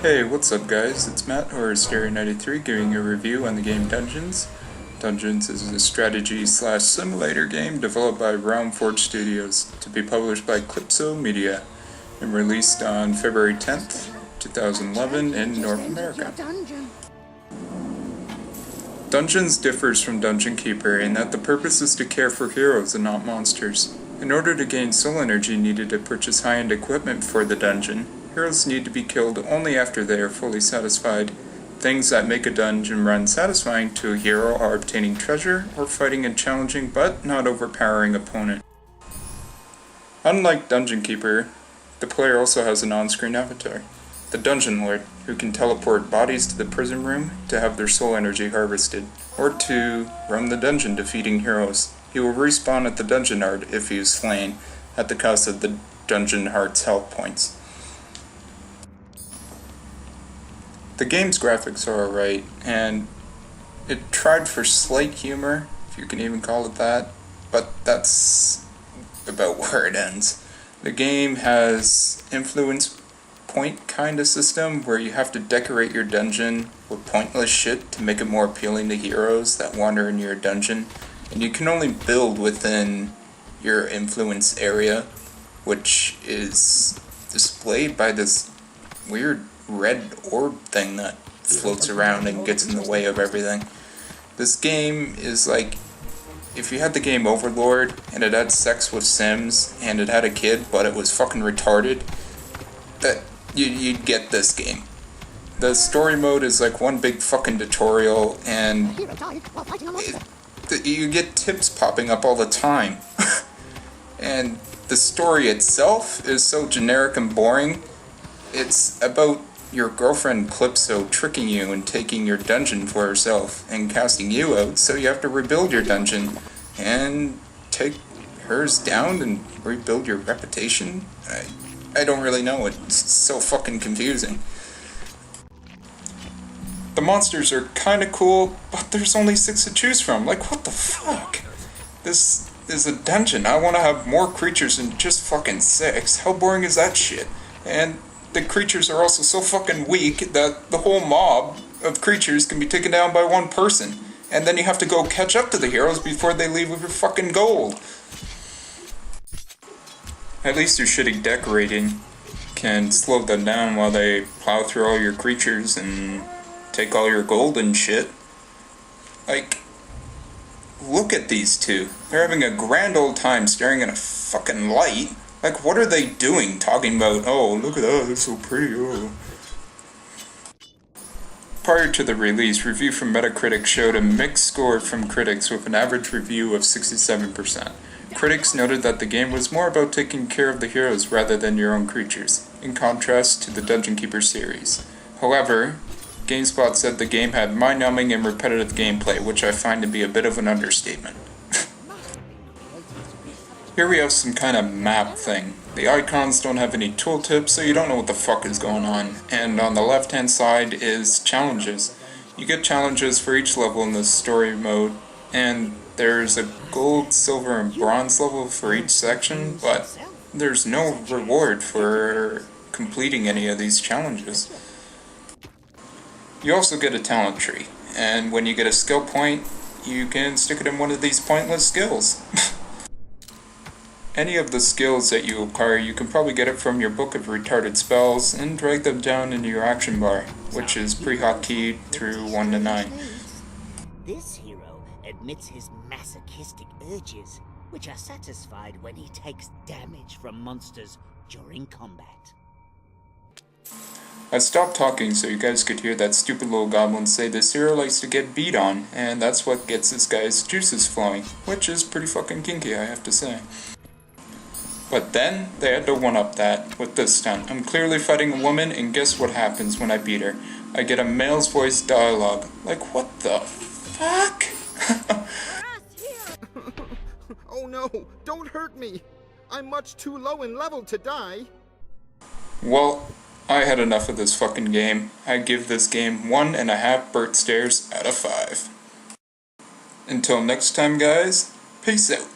Hey, what's up guys? It's Matt, HorrorStereo93, giving a review on the game Dungeons. Dungeons is a strategy/simulator game developed by Realm Forge Studios to be published by Calypso Media and released on February 10th, 2011 in North America. Dungeons differs from Dungeon Keeper in that the purpose is to care for heroes and not monsters. In order to gain soul energy needed to purchase high-end equipment for the dungeon, heroes need to be killed only after they are fully satisfied. Things that make a dungeon run satisfying to a hero are obtaining treasure or fighting a challenging but not overpowering opponent. Unlike Dungeon Keeper, the player also has an on-screen avatar, the Dungeon Lord, who can teleport bodies to the prison room to have their soul energy harvested, or to roam the dungeon defeating heroes. He will respawn at the Dungeon Heart if he is slain, at the cost of the Dungeon Heart's health points. The game's graphics are alright, and it tried for slight humor, if you can even call it that, but that's about where it ends. The game has influence point kind of system where you have to decorate your dungeon with pointless shit to make it more appealing to heroes that wander in your dungeon, and you can only build within your influence area, which is displayed by this weird red orb thing that floats around and gets in the way of everything. This game is like if you had the game Overlord and it had sex with Sims and it had a kid but it was fucking retarded, that you'd get this game. The story mode is like one big fucking tutorial, and you get tips popping up all the time. And the story itself is so generic and boring. It's about your girlfriend Calypso tricking you and taking your dungeon for herself and casting you out, so you have to rebuild your dungeon and take hers down and rebuild your reputation. I don't really know, it's so fucking confusing. The monsters are kinda cool, but there's only 6 to choose from. Like, what the fuck? This is a dungeon. I wanna have more creatures than just fucking 6. How boring is that shit? And the creatures are also so fucking weak that the whole mob of creatures can be taken down by one person. And then you have to go catch up to the heroes before they leave with your fucking gold. At least your shitty decorating can slow them down while they plow through all your creatures and take all your gold and shit. Like, look at these two. They're having a grand old time staring at a fucking light. Like, what are they doing? Talking about, oh, look at that, it's so pretty, oh. Prior to the release, review from Metacritic showed a mixed score from critics with an average review of 67%. Critics noted that the game was more about taking care of the heroes rather than your own creatures, in contrast to the Dungeon Keeper series. However, GameSpot said the game had mind-numbing and repetitive gameplay, which I find to be a bit of an understatement. Here we have some kind of map thing. The icons don't have any tooltips, so you don't know what the fuck is going on. And on the left hand side is challenges. You get challenges for each level in the story mode, and there's a gold, silver, and bronze level for each section, but there's no reward for completing any of these challenges. You also get a talent tree, and when you get a skill point, you can stick it in one of these pointless skills. Any of the skills that you acquire, you can probably get it from your book of retarded spells and drag them down into your action bar, which is pre-hotkeeyed through 1 to 9. This hero admits his masochistic urges, which are satisfied when he takes damage from monsters during combat. I stopped talking so you guys could hear that stupid little goblin say this hero likes to get beat on, and that's what gets this guy's juices flowing, which is pretty fucking kinky, I have to say. But then, they had to one-up that with this stunt. I'm clearly fighting a woman, and guess what happens when I beat her? I get a male's voice dialogue. Like, what the fuck? Oh no, don't hurt me! I'm much too low in level to die. Well, I had enough of this fucking game. I give this game 1.5 Burt Stairs out of 5. Until next time, guys, peace out.